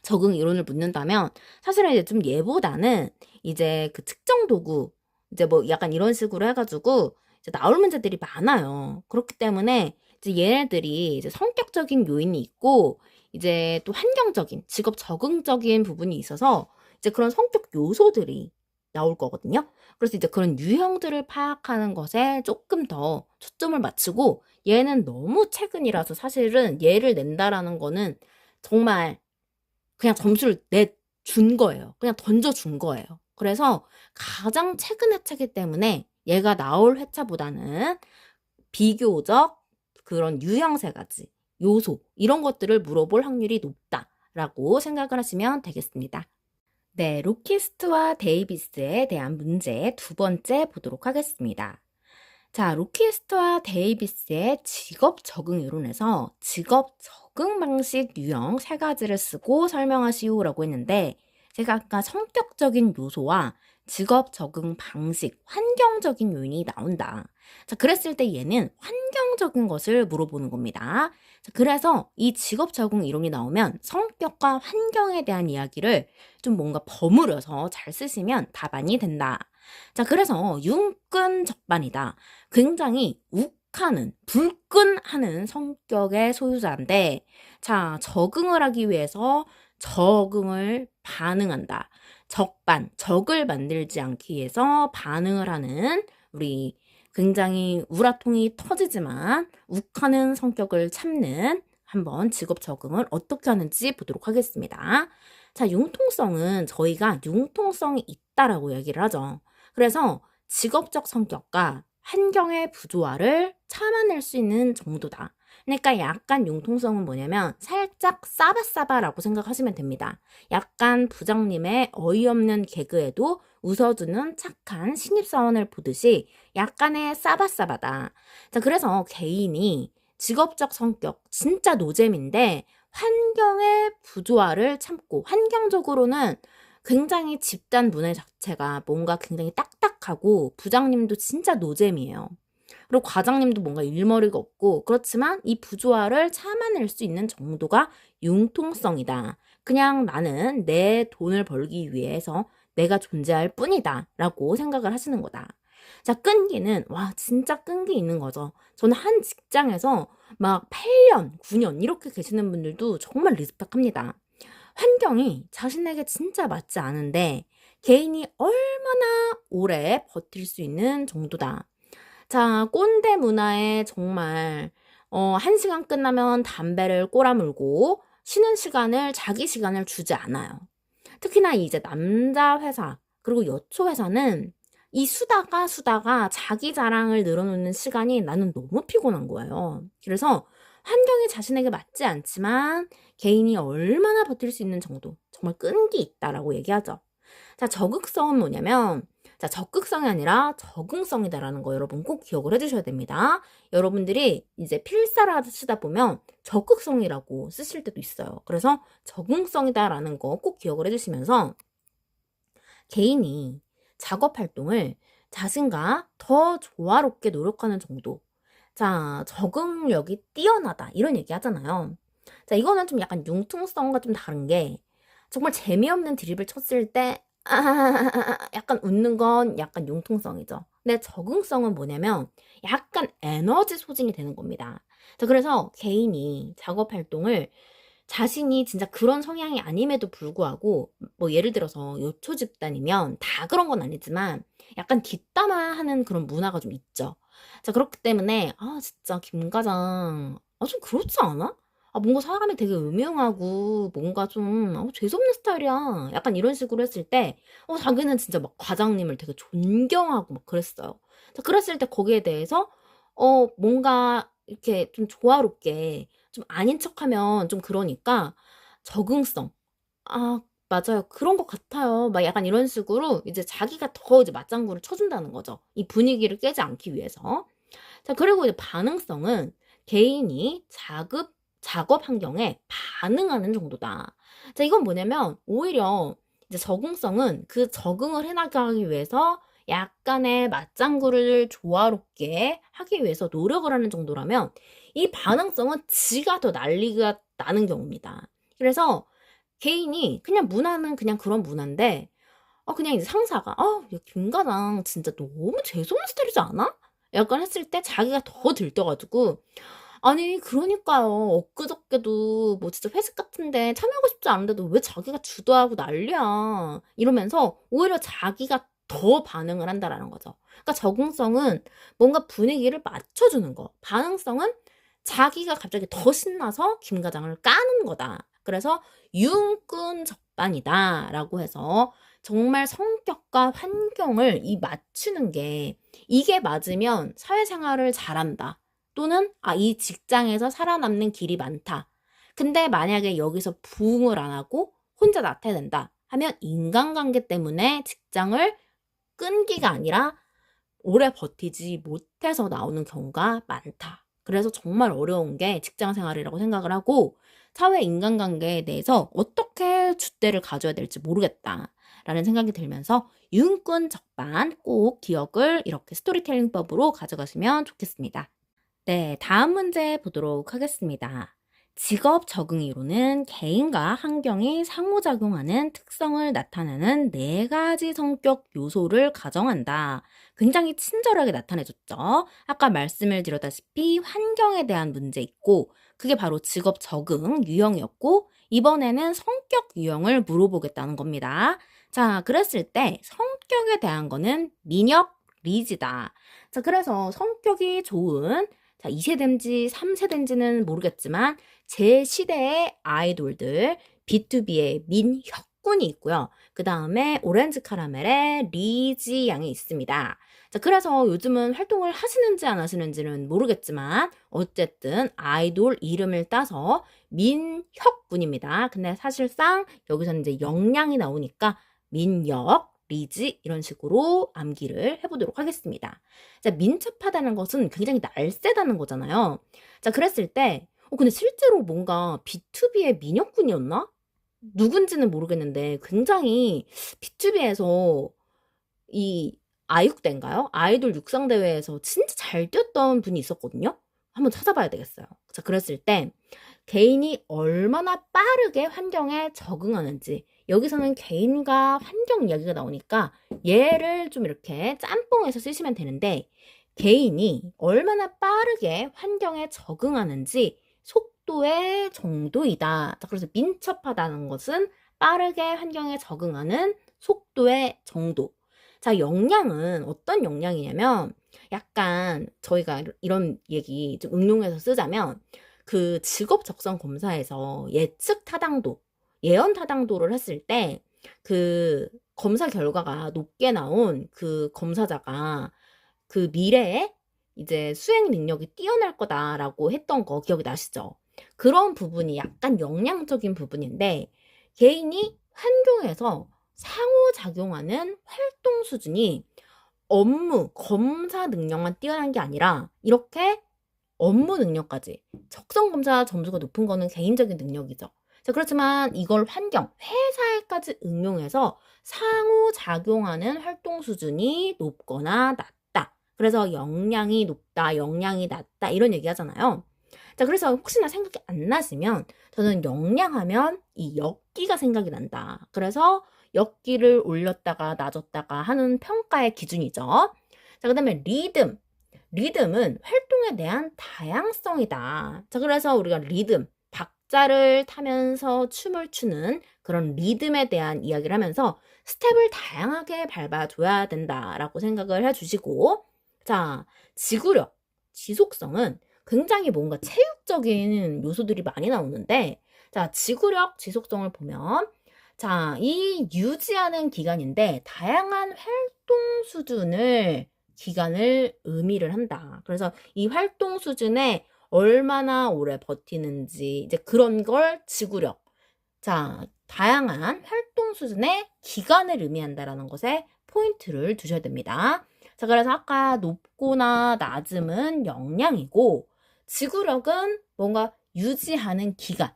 적응 이론을 묻는다면 사실은 이제 좀 얘보다는 이제 그 특정 도구 이제 뭐 약간 이런 식으로 해가지고 이제 나올 문제들이 많아요. 그렇기 때문에 이제 얘네들이 이제 성격적인 요인이 있고 이제 또 환경적인 직업 적응적인 부분이 있어서 이제 그런 성격 요소들이 나올 거거든요. 그래서 이제 그런 유형들을 파악하는 것에 조금 더 초점을 맞추고 얘는 너무 최근이라서 사실은 얘를 낸다라는 거는 정말 그냥 점수를 내준 거예요. 그냥 던져준 거예요. 그래서 가장 최근 회차이기 때문에 얘가 나올 회차보다는 비교적 그런 유형 3가지 요소 이런 것들을 물어볼 확률이 높다라고 생각을 하시면 되겠습니다. 네, 로키스트와 데이비스에 대한 문제 2번째 보도록 하겠습니다. 자, 로키스트와 데이비스의 직업 적응 이론에서 직업 적응 방식 유형 3가지를 쓰고 설명하시오라고 했는데 제가 아까 성격적인 요소와 직업 적응 방식, 환경적인 요인이 나온다. 자, 그랬을 때 얘는 환경적인 것을 물어보는 겁니다. 자, 그래서 이 직업 적응 이론이 나오면 성격과 환경에 대한 이야기를 좀 뭔가 버무려서 잘 쓰시면 답안이 된다. 자, 그래서 윤끈적반이다. 굉장히 욱하는, 불끈하는 성격의 소유자인데, 자, 적응을 하기 위해서 적응을 반응한다. 적을 만들지 않기 위해서 반응을 하는 우리 굉장히 우라통이 터지지만 욱하는 성격을 참는 한번 직업 적응을 어떻게 하는지 보도록 하겠습니다. 자, 융통성은 저희가 융통성이 있다라고 얘기를 하죠. 그래서 직업적 성격과 환경의 부조화를 참아낼 수 있는 정도다. 그러니까 약간 융통성은 뭐냐면 살짝 싸바싸바라고 생각하시면 됩니다. 약간 부장님의 어이없는 개그에도 웃어주는 착한 신입사원을 보듯이 약간의 싸바싸바다. 자, 그래서 개인이 직업적 성격, 진짜 노잼인데 환경의 부조화를 참고 환경적으로는 굉장히 집단 문화 자체가 뭔가 굉장히 딱딱하고 부장님도 진짜 노잼이에요. 그리고 과장님도 뭔가 일머리가 없고 그렇지만 이 부조화를 참아낼 수 있는 정도가 융통성이다. 그냥 나는 내 돈을 벌기 위해서 내가 존재할 뿐이다 라고 생각을 하시는 거다. 자, 끈기는 와 진짜 끈기 있는 거죠. 저는 한 직장에서 막 8년, 9년 이렇게 계시는 분들도 정말 리스펙합니다. 환경이 자신에게 진짜 맞지 않은데 개인이 얼마나 오래 버틸 수 있는 정도다. 자, 꼰대 문화에 정말 1시간 끝나면 담배를 꼬라물고 쉬는 시간을 자기 시간을 주지 않아요. 특히나 이제 남자 회사 그리고 여초 회사는 이 수다가 자기 자랑을 늘어놓는 시간이 나는 너무 피곤한 거예요. 그래서 환경이 자신에게 맞지 않지만 개인이 얼마나 버틸 수 있는 정도 정말 끈기 있다라고 얘기하죠. 자, 적극성은 뭐냐면 자, 적극성이 아니라 적응성이다라는 거 여러분 꼭 기억을 해주셔야 됩니다. 여러분들이 이제 필사를 하시다 보면 적극성이라고 쓰실 때도 있어요. 그래서 적응성이다라는 거 꼭 기억을 해주시면서 개인이 작업 활동을 자신과 더 조화롭게 노력하는 정도. 자, 적응력이 뛰어나다. 이런 얘기 하잖아요. 자, 이거는 좀 약간 융통성과 좀 다른 게 정말 재미없는 드립을 쳤을 때 약간 웃는 건 약간 융통성이죠. 근데 적응성은 뭐냐면 약간 에너지 소진이 되는 겁니다. 자, 그래서 개인이 작업 활동을 자신이 진짜 그런 성향이 아님에도 불구하고 뭐 예를 들어서 요초 집단이면 다 그런 건 아니지만 약간 뒷담화하는 그런 문화가 좀 있죠. 자, 그렇기 때문에 진짜 김 과장 좀 그렇지 않아? 뭔가 사람이 되게 음흉하고 뭔가 좀 재수없는 스타일이야. 약간 이런 식으로 했을 때 자기는 진짜 막 과장님을 되게 존경하고 막 그랬어요. 자, 그랬을 때 거기에 대해서 뭔가 이렇게 좀 조화롭게 좀 아닌 척하면 좀 그러니까 적응성. 맞아요. 그런 것 같아요. 막 약간 이런 식으로 이제 자기가 더 이제 맞장구를 쳐준다는 거죠. 이 분위기를 깨지 않기 위해서. 자, 그리고 이제 반응성은 개인이 작업 환경에 반응하는 정도다. 자, 이건 뭐냐면 오히려 이제 적응성은 그 적응을 해나가기 위해서 약간의 맞장구를 조화롭게 하기 위해서 노력을 하는 정도라면 이 반응성은 지가 더 난리가 나는 경우입니다. 그래서 개인이 그냥 문화는 그냥 그런 문화인데 그냥 이제 상사가 야, 김 과장 진짜 너무 재수없는 스타일이지 않아? 약간 했을 때 자기가 더 들떠가지고 아니 그러니까요. 엊그저께도 뭐 진짜 회식 같은데 참여하고 싶지 않은데도 왜 자기가 주도하고 난리야. 이러면서 오히려 자기가 더 반응을 한다라는 거죠. 그러니까 적응성은 뭔가 분위기를 맞춰주는 거. 반응성은 자기가 갑자기 더 신나서 김 과장을 까는 거다. 그래서 윤끈적반이다 라고 해서 정말 성격과 환경을 맞추는 게 이게 맞으면 사회생활을 잘한다. 또는 이 직장에서 살아남는 길이 많다. 근데 만약에 여기서 부응을 안 하고 혼자 나태된다 하면 인간관계 때문에 직장을 끈기가 아니라 오래 버티지 못해서 나오는 경우가 많다. 그래서 정말 어려운 게 직장 생활이라고 생각을 하고 사회 인간관계에 대해서 어떻게 줏대를 가져야 될지 모르겠다. 라는 생각이 들면서 윤권 적반 꼭 기억을 이렇게 스토리텔링법으로 가져가시면 좋겠습니다. 네, 다음 문제 보도록 하겠습니다. 직업 적응 이론은 개인과 환경이 상호작용하는 특성을 나타내는 4가지 성격 요소를 가정한다. 굉장히 친절하게 나타내줬죠. 아까 말씀을 드렸다시피 환경에 대한 문제 있고 그게 바로 직업 적응 유형이었고 이번에는 성격 유형을 물어보겠다는 겁니다. 자, 그랬을 때 성격에 대한 거는 민혁, 리지다. 자, 그래서 성격이 좋은 2세대인지 3세대인지는 모르겠지만 제 시대의 아이돌들 B2B의 민혁군이 있고요. 그 다음에 오렌지 카라멜의 리지 양이 있습니다. 자, 그래서 요즘은 활동을 하시는지 안 하시는지는 모르겠지만 어쨌든 아이돌 이름을 따서 민혁군입니다. 근데 사실상 여기서는 이제 영양이 나오니까 민혁, 리지 이런 식으로 암기를 해보도록 하겠습니다. 자, 민첩하다는 것은 굉장히 날쌔다는 거잖아요. 자, 그랬을 때 근데 실제로 뭔가 B2B의 민혁군이었나? 누군지는 모르겠는데 굉장히 B2B에서 이 아육대인가요? 아이돌 육상대회에서 진짜 잘 뛰었던 분이 있었거든요. 한번 찾아봐야 되겠어요. 자, 그랬을 때 개인이 얼마나 빠르게 환경에 적응하는지 여기서는 개인과 환경 이야기가 나오니까 얘를 좀 이렇게 짬뽕해서 쓰시면 되는데 개인이 얼마나 빠르게 환경에 적응하는지 속도의 정도이다. 자, 그래서 민첩하다는 것은 빠르게 환경에 적응하는 속도의 정도. 자, 역량은 어떤 역량이냐면 약간 저희가 이런 얘기 좀 응용해서 쓰자면 그 직업 적성 검사에서 예측 타당도, 예언 타당도를 했을 때 그 검사 결과가 높게 나온 그 검사자가 그 미래에 이제 수행 능력이 뛰어날 거다라고 했던 거 기억이 나시죠? 그런 부분이 약간 역량적인 부분인데 개인이 환경에서 상호작용하는 활동 수준이 업무, 검사 능력만 뛰어난 게 아니라 이렇게 업무 능력까지 적성검사 점수가 높은 거는 개인적인 능력이죠. 자, 그렇지만 이걸 환경, 회사에까지 응용해서 상호작용하는 활동 수준이 높거나 낮다. 그래서 역량이 높다, 역량이 낮다 이런 얘기 하잖아요. 자, 그래서 혹시나 생각이 안 나시면 저는 역량하면 이 역기가 생각이 난다. 그래서 역기를 올렸다가 낮았다가 하는 평가의 기준이죠. 자, 그 다음에 리듬. 리듬은 활동에 대한 다양성이다. 자, 그래서 우리가 리듬, 박자를 타면서 춤을 추는 그런 리듬에 대한 이야기를 하면서 스텝을 다양하게 밟아줘야 된다라고 생각을 해주시고, 자, 지구력, 지속성은 굉장히 뭔가 체육적인 요소들이 많이 나오는데, 자, 지구력, 지속성을 보면, 자, 이 유지하는 기간인데, 다양한 활동 수준을 기간을 의미를 한다. 그래서 이 활동 수준에 얼마나 오래 버티는지 이제 그런 걸 지구력. 자, 다양한 활동 수준의 기간을 의미한다라는 것에 포인트를 두셔야 됩니다. 자, 그래서 아까 높거나 낮음은 역량이고 지구력은 뭔가 유지하는 기간.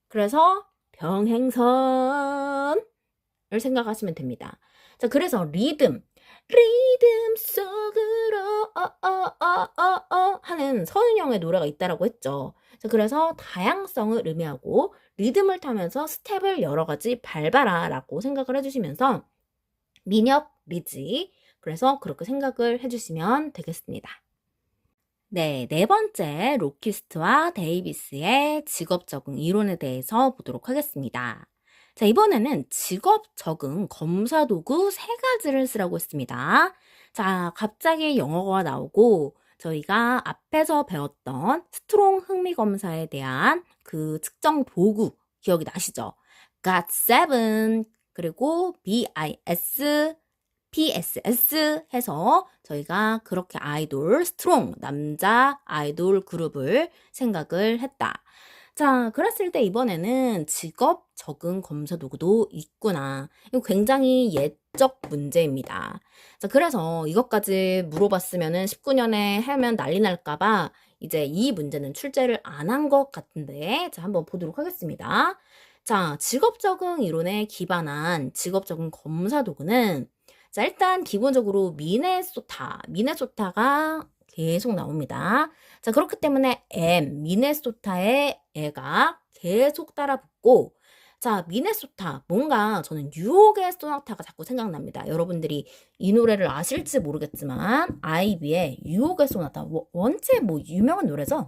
그래서 병행선을 생각하시면 됩니다. 자, 그래서 리듬 속으로 하는 서은영의 노래가 있다라고 했죠. 자, 그래서 다양성을 의미하고 리듬을 타면서 스텝을 여러 가지 밟아라 라고 생각을 해주시면서 민혁, 리지 그래서 그렇게 생각을 해주시면 되겠습니다. 네, 4번째 로키스트와 데이비스의 직업 적응 이론에 대해서 보도록 하겠습니다. 자, 이번에는 직업 적응 검사 도구 3가지를 쓰라고 했습니다. 자, 갑자기 영어가 나오고 저희가 앞에서 배웠던 스트롱 흥미 검사에 대한 그 측정 도구 기억이 나시죠? GOT7 그리고 BIS PSS 해서 저희가 그렇게 아이돌 스트롱 남자 아이돌 그룹을 생각을 했다. 자, 그랬을 때 이번에는 직업 적응 검사 도구도 있구나. 이거 굉장히 예적 문제입니다. 자, 그래서 이것까지 물어봤으면은 19년에 하면 난리 날까봐 이제 이 문제는 출제를 안 한 것 같은데, 자, 한번 보도록 하겠습니다. 자, 직업 적응 이론에 기반한 직업 적응 검사 도구는 자, 일단 기본적으로 미네소타가 계속 나옵니다. 자, 그렇기 때문에 미네소타의 애가 계속 따라붙고 자, 미네소타 뭔가 저는 뉴욕의 소나타가 자꾸 생각납니다. 여러분들이 이 노래를 아실지 모르겠지만 아이비의 뉴욕의 소나타 원체 뭐 유명한 노래죠?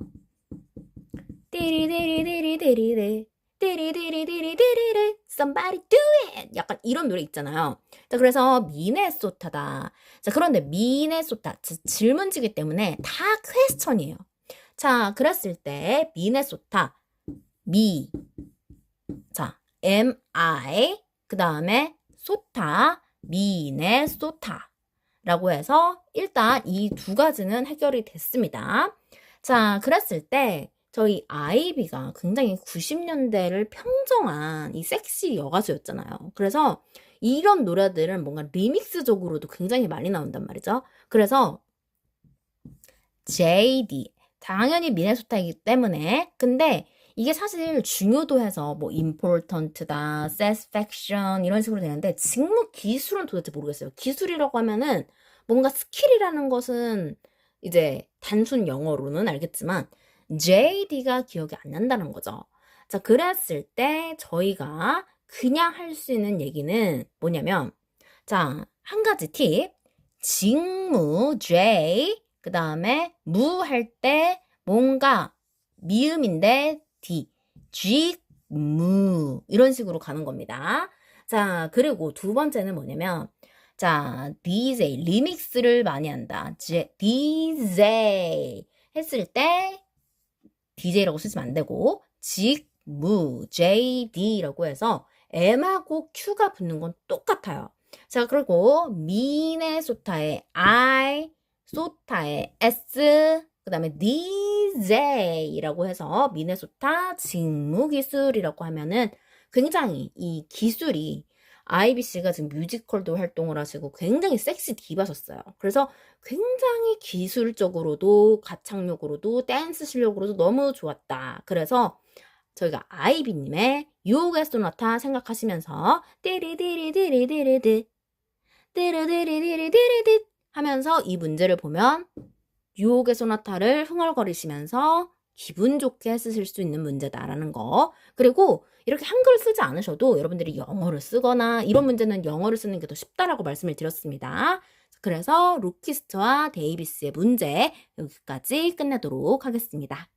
띠리디리디리디리디 띠리디리디리디리디 somebody do it 약간 이런 노래 있잖아요. 자, 그래서 미네소타다. 자, 그런데 미네소타 질문지기 때문에 다 퀘스천이에요. 자, 그랬을 때 미네소타 미 자, mi 그 다음에 소타 미네소타 라고 해서 일단 이 두 가지는 해결이 됐습니다. 자, 그랬을 때 저희 아이비가 굉장히 90년대를 평정한 이 섹시 여가수였잖아요. 그래서 이런 노래들은 뭔가 리믹스적으로도 굉장히 많이 나온단 말이죠. 그래서 JD 당연히 미네소타이기 때문에 근데 이게 사실 중요도해서 뭐 important다, satisfaction 이런 식으로 되는데 직무 기술은 도대체 모르겠어요. 기술이라고 하면은 뭔가 스킬이라는 것은 이제 단순 영어로는 알겠지만 JD가 기억이 안 난다는 거죠. 자, 그랬을 때 저희가 그냥 할 수 있는 얘기는 뭐냐면 자, 한 가지 팁. 직무 J 그 다음에 무 할 때 뭔가 미음인데 D 직무 이런 식으로 가는 겁니다. 자, 그리고 두 번째는 뭐냐면 자, DJ 리믹스를 많이 한다. DJ 했을 때 DJ라고 쓰시면 안 되고 직무 JD라고 해서 M하고 Q가 붙는 건 똑같아요. 자, 그리고 미네소타의 I, 소타의 S, 그 다음에 DJ라고 해서 미네소타 직무기술이라고 하면은 굉장히 이 기술이 IBC가 지금 뮤지컬도 활동을 하시고 굉장히 섹시 디바셨어요. 그래서 굉장히 기술적으로도 가창력으로도 댄스 실력으로도 너무 좋았다. 그래서 저희가 아이비님의 유혹의 소나타 생각하시면서 띠리디리디리디리디 띠리디리디리디리디 하면서 이 문제를 보면 유혹의 소나타를 흥얼거리시면서 기분 좋게 쓰실 수 있는 문제다라는 거. 그리고 이렇게 한글 쓰지 않으셔도 여러분들이 영어를 쓰거나 이런 문제는 영어를 쓰는 게 더 쉽다라고 말씀을 드렸습니다. 그래서 루키스트와 데이비스의 문제 여기까지 끝내도록 하겠습니다.